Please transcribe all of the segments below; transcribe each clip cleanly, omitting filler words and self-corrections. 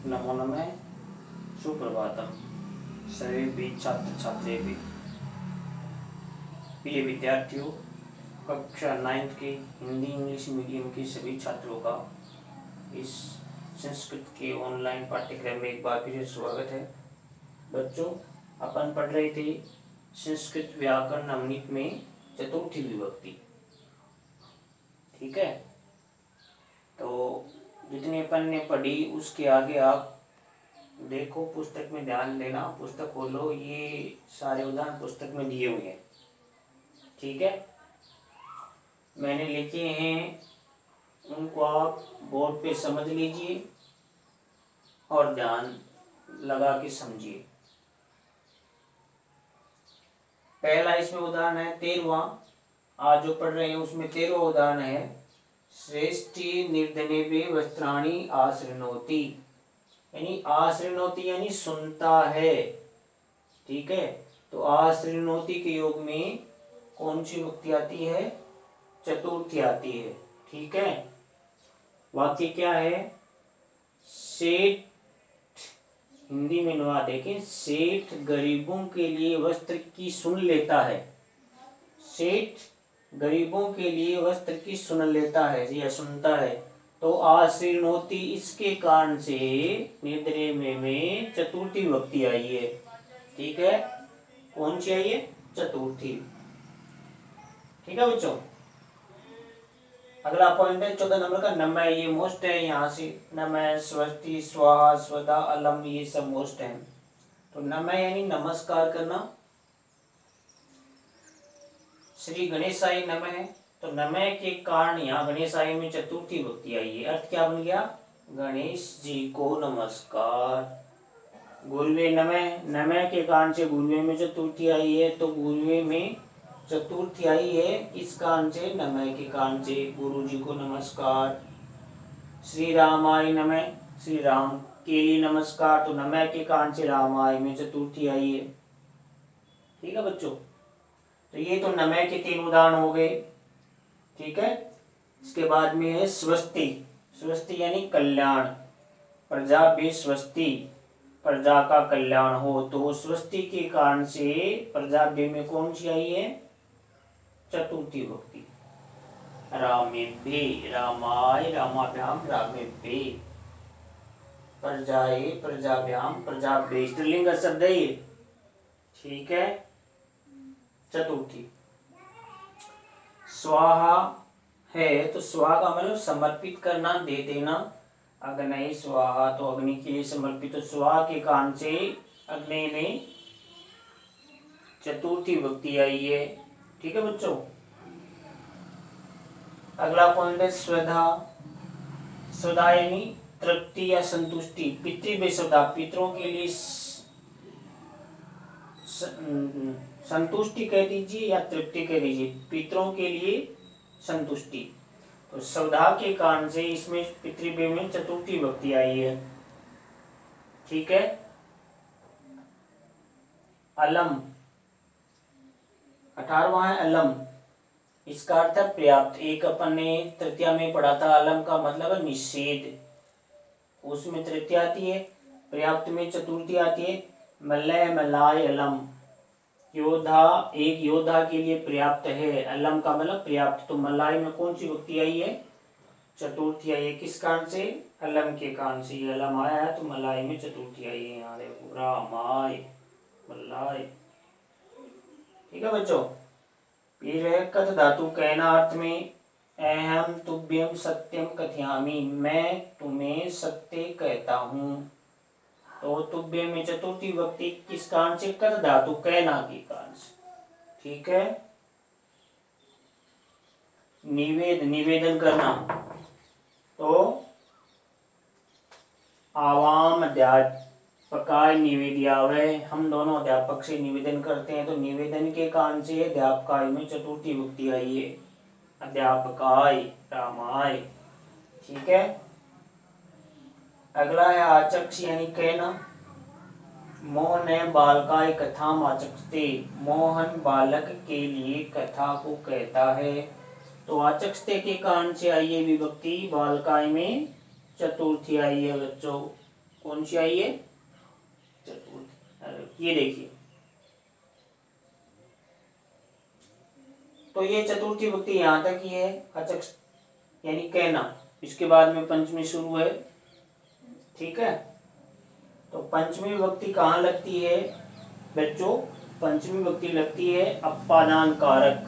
नमो नमः। सुप्रभातम सभी भी छात्र छात्रे भी। प्रिय विद्यार्थियों, कक्षा 9th के हिंदी इंग्लिश मीडियम के सभी छात्रों का इस संस्कृत के ऑनलाइन पाठ्यक्रम में एक बार फिर स्वागत है। बच्चों, अपन पढ़ रहे थे संस्कृत व्याकरण नवनीत में चतुर्थी विभक्ति। ठीक है, तो जितने अपन ने पढ़ी उसके आगे आप देखो, पुस्तक में ध्यान देना, पुस्तक खोलो, ये सारे उदाहरण पुस्तक में दिए हुए हैं। ठीक है, मैंने लिखे हैं, उनको आप बोर्ड पे समझ लीजिए और ध्यान लगा के समझिए। पहला इसमें उदाहरण है 13वां, आज जो पढ़ रहे हैं उसमें 13वां उदाहरण है श्रेष्ठी निर्धने वस्त्राणी आश्रनोति, यानी आश्रनोति यानी सुनता है। ठीक है, तो आश्रनोति के योग में कौन सी विभक्ति आती है? चतुर्थी आती है। ठीक है, वाक्य क्या है? सेठ, हिंदी में अनुवाद देखें, सेठ गरीबों के लिए वस्त्र की सुन लेता है। सेठ गरीबों के लिए वस्त्र की सुन लेता है या सुनता है, तो आश्रनोति इसके कारण से निद्रे में चतुर्थी विभक्ति आई है। ठीक है, कौन सी आई है? चतुर्थी। ठीक है बच्चों, अगला पॉइंट है 14 नंबर का नमः। ये मोस्ट है, यहाँ से नमः, स्वस्ति, स्वाहा, स्वधा, अलम, ये सब मोस्ट है। तो नमः यानी नमस्कार करना। श्री गणेशाय नमः, तो नमः के कारण यहाँ गणेशाय में चतुर्थी विभक्ति आई है। अर्थ क्या बन गया? गणेश जी को नमस्कार। गुरुवे नमः, नमः के कारण से गुरुवे में चतुर्थी आई है, तो गुरुवे में चतुर्थी आई है इस कारण से, नमः के कारण से, गुरु जी को नमस्कार। श्री रामाय नमः, श्री राम के लिए नमस्कार, तो नमः के कारण से रामाय में चतुर्थी आई है। ठीक है बच्चों, तो ये तो नमः के 3 उदाहरण हो गए। ठीक है, इसके बाद में है स्वस्ति। स्वस्ति यानी कल्याण, प्रजा भी स्वस्ति, प्रजा का कल्याण हो, तो स्वस्ति के कारण से प्रजा में कौन सी आई है? चतुर्थी विभक्ति। रामेभ्ये, रामाय, रामाभ्याम, रामेभ्ये, प्रजाए, प्रजाभ्याम, प्रजाभ्ये, स्त्रीलिंग शब्द है ये। ठीक है, चतुर्थी। स्वाहा है, तो स्वाहा का मतलब समर्पित करना, दे देना। अग्नि स्वाहा, तो अग्नि के लिए समर्पित, तो स्वाहा के कारण से अग्नि में चतुर्थी विभक्ति आई है। ठीक है बच्चों, अगला पॉइंट है स्वधा। स्वधा यानी तृप्ति या संतुष्टि। पितृव्य स्वधा, पितरों के लिए संतुष्टि कह दीजिए या तृप्ति कह दीजिए, पितरों के लिए संतुष्टि। तो स्वधा के कारण से इसमें पितृव्य में चतुर्थी विभक्ति आई है। ठीक है, अलम, 18वां है अलम, इसका अर्थ है पर्याप्त। एक अपन ने तृतीया में पढ़ा था, अलम का मतलब है निषेध, उसमें तृतीया आती है, पर्याप्त में चतुर्थी आती है। मलय, मलाय, अलम, योद्धा, एक योद्धा के लिए पर्याप्त है, अलम का मतलब पर्याप्त, तो मलाय में कौन सी विभक्ति आई है? चतुर्थी आई है। किस कारण से? अलम के कारण से, ये अलम आया है तो मलाय में चतुर्थी आई है। यहाँ देखो, रामाय, मलाय। ठीक है बच्चों, फिर है कथ धातु, कहना अर्थ में, अहम तुभ्यम सत्यम कथयामि, मैं तुम्हें सत्य कहता हूँ, तो तुभ्य में चतुर्थी विभक्ति किस कारण से? कथ धातु, कहना के कारण से। ठीक है, निवेद, निवेदन करना, तो आवाम अध्यापकाय निवेद्यावे, हम दोनों अध्यापक से निवेदन करते हैं, तो निवेदन के कारण से अध्यापकाय में चतुर्थी विभक्ति आई है। अध्यापकाय, रामाय। ठीक है, अगला है आचक्ष यानी कहना। मोहन बालकाय कथा आचक्षते, मोहन बालक के लिए कथा को कहता है, तो आचक्षते के कारण से आई है विभक्ति, बालकाय में चतुर्थी आई है बच्चों। कौन सी आई है? चतुर्थी। ये देखिए, तो ये चतुर्थी विभक्ति यहाँ तक ही है, अचक यानी कहना। इसके बाद में पंचमी शुरू है। ठीक है, तो पंचमी विभक्ति कहाँ लगती है बच्चों? पंचमी विभक्ति लगती है अपादान कारक,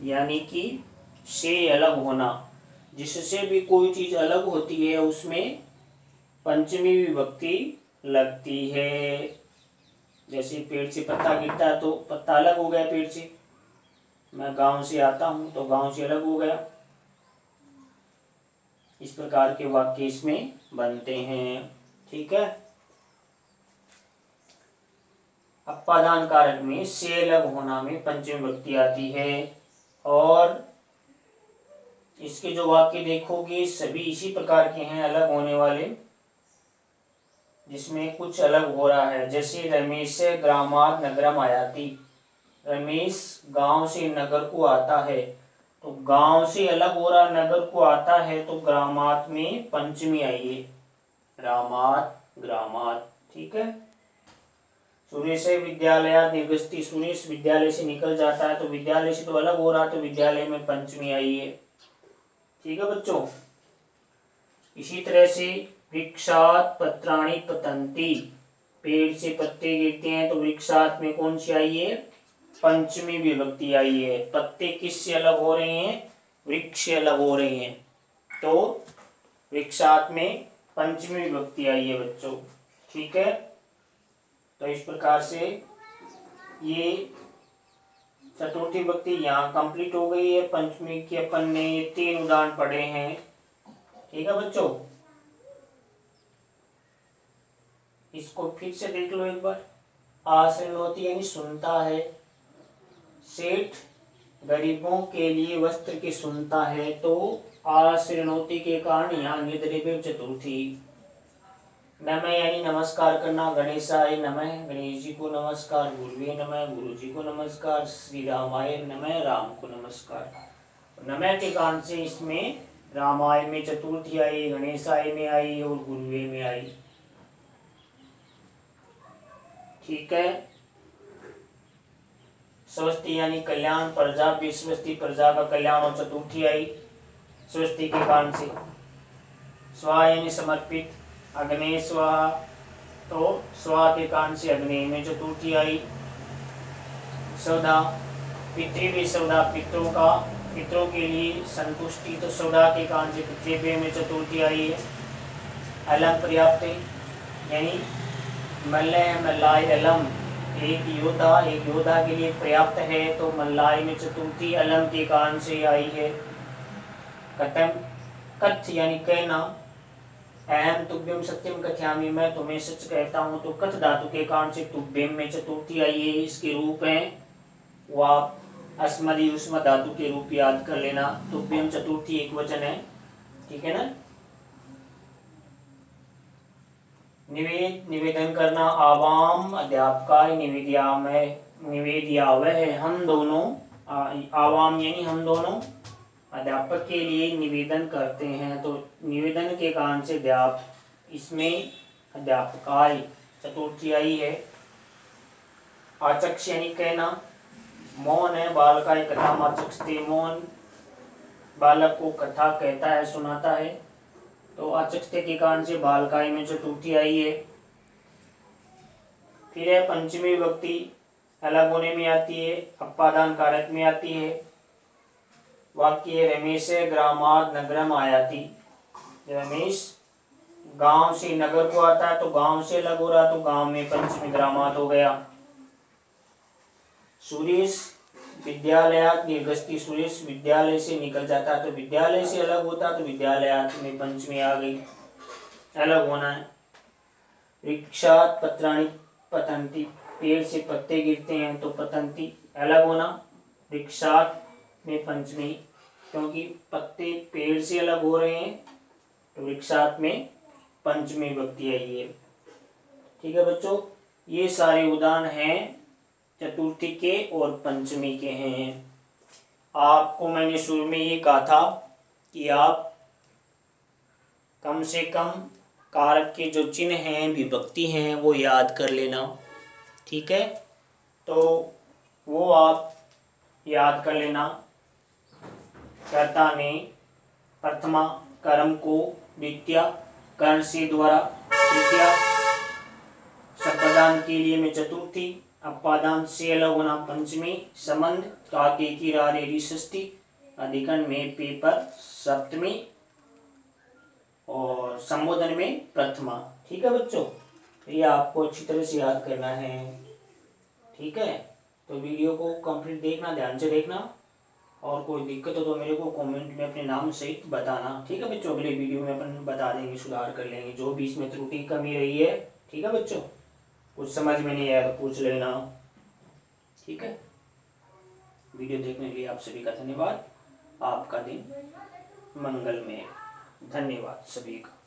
यानी कि से अलग होना। जिससे भी कोई चीज अलग होती है उसमें पंचमी विभक्ति लगती है। जैसे पेड़ से पत्ता गिरता है तो पत्ता अलग हो गया पेड़ से। मैं गांव से आता हूं तो गांव से अलग हो गया। इस प्रकार के वाक्य इसमें बनते हैं। ठीक है, अपादान कारक में से अलग होना में पंचमी विभक्ति आती है। और इसके जो वाक्य देखोगे सभी इसी प्रकार के हैं, अलग होने वाले, जिसमें कुछ अलग हो रहा है। जैसे रमेश से ग्रामात नगरम आयाति, रमेश गांव से नगर को आता है, तो गांव से अलग हो रहा नगर को आता है, तो ग्रामात में पंचमी आई है, रामात ग्रामात। ठीक है, सुरेश विद्यालय निर्गस्ती, सुरेश विद्यालय से निकल जाता है, तो विद्यालय से तो अलग हो रहा, तो विद्यालय में पंचमी आई है। ठीक है बच्चों, इसी तरह से वृक्षात पत्राणि पतंती, पेड़ से पत्ते गिरते हैं, तो वृक्षात में कौन सी आई है? पंचमी विभक्ति आई है। पत्ते किससे अलग हो रहे हैं? वृक्ष से अलग हो रहे हैं, तो वृक्षात में पंचमी विभक्ति आई है बच्चों। ठीक है, तो इस प्रकार से ये चतुर्थी विभक्ति यहाँ कंप्लीट हो गई है। पंचमी के अपन ने 3 उदाहरण पढ़े हैं। ठीक है बच्चों, इसको फिर से देख लो एक बार। आश्रिनोति यानी सुनता है, सेठ गरीबों के लिए वस्त्र की सुनता है, तो आश्रिनोति के कारण यहाँ निर्द्रव्य चतुर्थी। नमः यानी नमस्कार करना, गणेशाय नमः, गणेश जी को नमस्कार, गुरुवे नमः, गुरु जी को नमस्कार, श्री रामाय नमः, राम को नमस्कार। नमः के कारण से इसमें रामाय में चतुर्थी आई, गणेशाय में आई और गुरुवे में आई। ठीक है, स्वस्ति यानी कल्याण, प्रजा भी स्वस्ति, प्रजा का कल्याण और चतुर्थी आई स्वस्ति के कारण से। स्वा यानी समर्पित, अग्नि स्वाहा, तो स्वा के कारण से अग्नि में चतुर्थी आई। सौदा, पितृव्य सौदा, पितरों का, पितरों के लिए संतुष्टि, तो सौदा के कारण से पितृव्य में चतुर्थी आई है। अलम पर्याप्त यानी मल्लय मल्लाय अलम, एक योद्धा के लिए पर्याप्त है, तो मल्लाय में चतुर्थी अलम के कारण से आई है। कथम, कथ यानी कहना, अहम तुभ्यम सत्यम कथयामि, मैं तुम्हें सच कहता हूँ, तो कथ धातु के कारण से तुभ्यम में चतुर्थी आई है। इसके रूप है वाप, अस्मदि उस्म धातु के रूप याद कर लेना। तुभ्यम चतुर्थी एक वचन है। ठीक है ना। निवेदन करना, आवाम अध्यापकाय निवेद्यामय, निवेद्यावह, हम दोनों, आवाम यानी हम दोनों अध्यापक के लिए निवेदन करते हैं, तो निवेदन के कारण से अध्याप, इसमें अध्यापकाय चतुर्थी आई है। आचक्ष यानी कहना, मौन है बालकाय कथा आचक्षते, मौन बालक को कथा कहता है, सुनाता है, तो आचक्षते के कारण से बालकाय में चतुर्थी आई है। फिर है पंचमी विभक्ति, अलग होने में आती है, अपादान कारक में आती है। वाक्य रमेश ग्रामाद नगरम आयाति, रमेश गांव से नगर को आता है, तो गांव से अलग हो रहा, तो गांव में पंचमी ग्रामात हो गया। सुरेश विद्यालयात निर्गस्ती, सुरेश विद्यालय से निकल जाता है, तो विद्यालय से अलग होता, तो विद्यालयात में पंचमी आ गई, अलग होना है। वृक्षात पत्राणि पतंती, पेड़ से पत्ते गिरते हैं, तो पतंती अलग होना, वृक्षात में पंचमी, क्योंकि पत्ते पेड़ से अलग हो रहे हैं, तो वृक्षात में पंचमी विभक्ति आई है। ठीक है बच्चों, ये सारे उदाहरण हैं चतुर्थी के और पंचमी के हैं। आपको मैंने शुरू में ये कहा था कि आप कम से कम कारक के जो चिन्ह हैं, विभक्ति हैं, वो याद कर लेना। ठीक है, तो वो आप याद कर लेना। कर्ता ने प्रथमा कर्म को द्वितीय कर्ण से द्वारा, तृतीय सप्रदान के लिए में चतुर्थी, अपादान से अलग होना पंचमी, संबंध काके की रारेरी षष्ठी, अधिकरण में पेपर सप्तमी और संबोधन में प्रथमा। ठीक है बच्चों, तो ये आपको अच्छी तरह से याद करना है। ठीक है, तो वीडियो को कंप्लीट देखना, ध्यान से देखना, और कोई दिक्कत हो तो मेरे को कमेंट में अपने नाम सहित बताना। ठीक है बच्चों, अगले वीडियो में अपन बता देंगे, सुधार कर लेंगे जो भी इसमें त्रुटि कमी रही है। ठीक है बच्चों, कुछ समझ में नहीं आया तो पूछ लेना। ठीक है, वीडियो देखने के लिए आप सभी का धन्यवाद। आपका दिन मंगलमय। धन्यवाद सभी का।